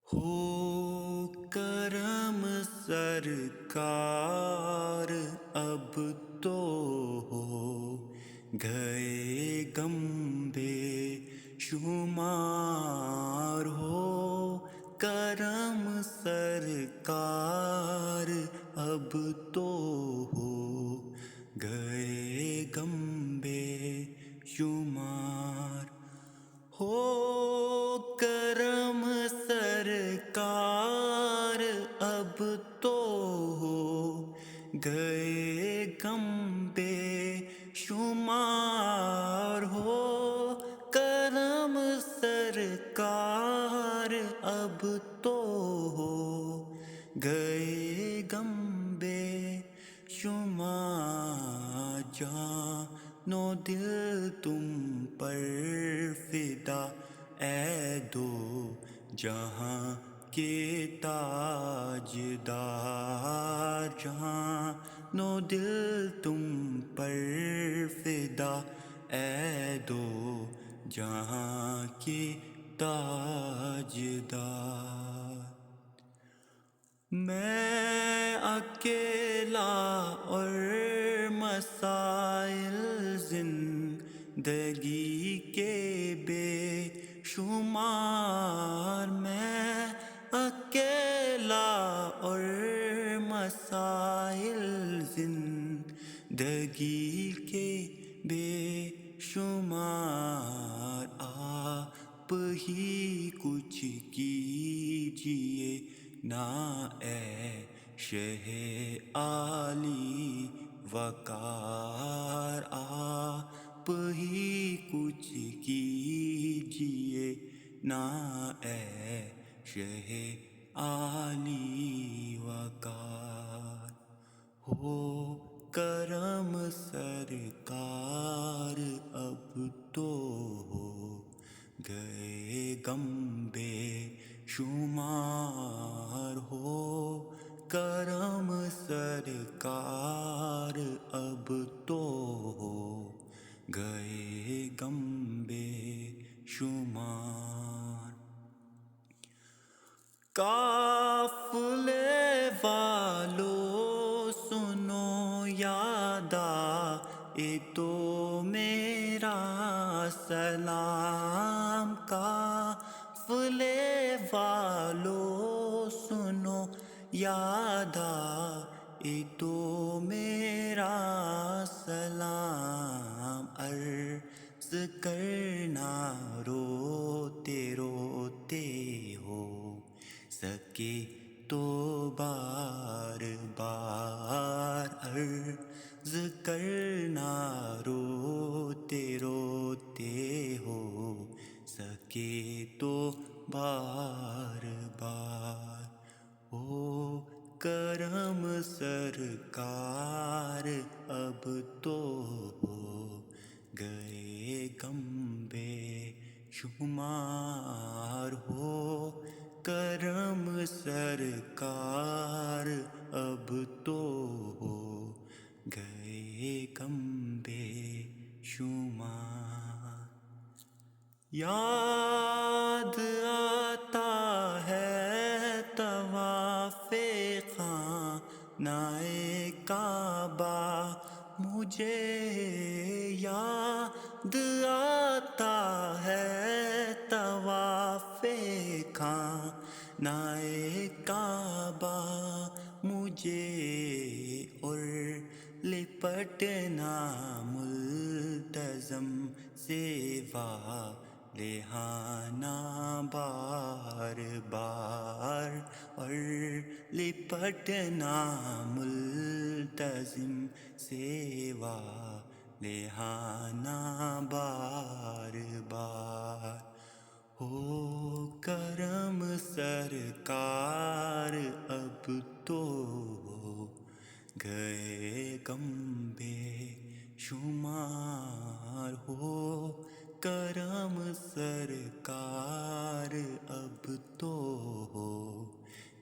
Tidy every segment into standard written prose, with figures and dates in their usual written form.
ہو کرم سرکار اب تو ہو گئے غم بے شمار ہو کرم سرکار اب تو ہو گئے غم بے شمار ہو کرم سرکار اب تو ہو گئے غم بے شمار ہو کرم سرکار اب تو ہو گئے غم بے شمار جان و دل تم پر فدا اے دو جہاں کے تاجدار جان و دل تم پر فدا اے دو جہاں کے تاجدار میں اکیلا اور مسائل زندگی کے بے شمار میں اکیلا اور مسائل زندگی کے بے شمار آپ ہی کچھ کیجیے نا اے شہ عالی وقار آپ ہی کچھ کیجیے نا اے شہ عالی وقار ہو کرم سرکار اب تو ہو گئے غم بے شمار ہو کرم سرکار اب تو ہو گئے غم بے شمار قافلے والو سنو یادا یہ تو میرا سلام قافلے والو سنو یادا یہ تو میرا سلام عرض کرنا روتے روتے ہو سکے تو بار بار عرض کرنا روتے روتے ہو سکے تو بار بار ہو کرم سرکار اب تو ہو گئے غم بے شمار ہو کرم سرکار اب تو ہو گئے غم بے شمار یاد آتا ہے طواف خانہ کعبہ مجھے یاد آتا ہے طواف خانہ کعبہ مجھے اور لپٹنا ملتزم سیوا رہانا بار بار اور لپٹنا ملتزم سیوا رہانا بار بار ہو کرم سرکار اب تو ہو گئے غم بے شمار ہو کرم سرکار اب تو ہو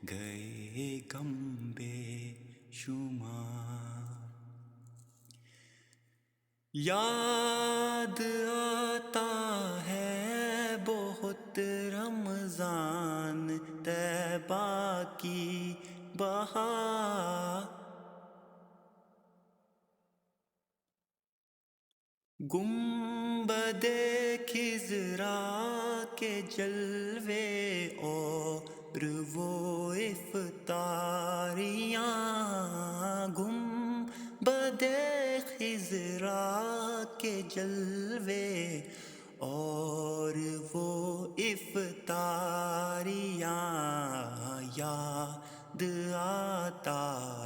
گئے غم بے شمار یاد آتا ہے بہت رمضان طیبہ کی بہار، گنبد خضرا کے جلوے اور وہ افطاریاں، گنبد خضرا کے جلوے اور وہ افطاریاں، یاد آتا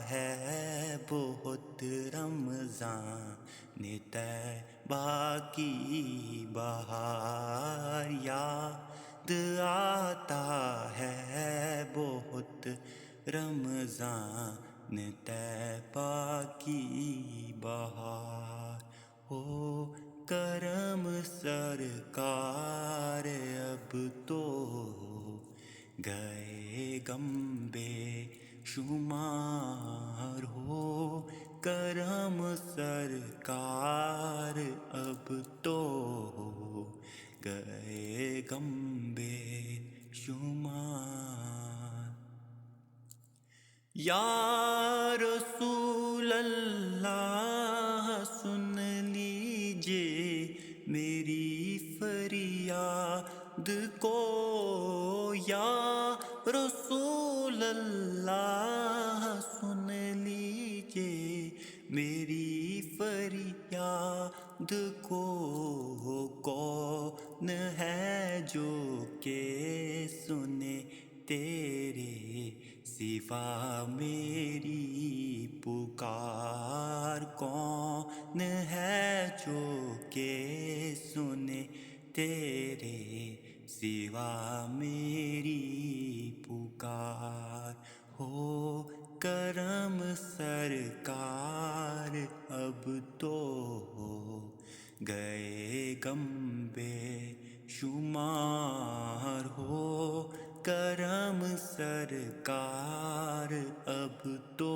ہے بہت رمضان طیبہ کی بہار، یاد آتا ہے بہت رمضان طیبہ کی بہار۔ ہو کرم سرکار اب تو گئے غم بے شمار، ہو کرم سرکار اب تو گئے غم بے شمار۔ یا رسول اللہ سن لیجئے میری فریاد کو، یا رسول اللہ سن لیجئے میری فریاد کو، کون ہے جو کہ سنے تیرے سوا میری پکار، کون ہے جو کہ سنے تیرے سوا میری پکار۔ ہو کرم سرکار اب تو گئے غم بے شمار، ہو کرم سرکار اب تو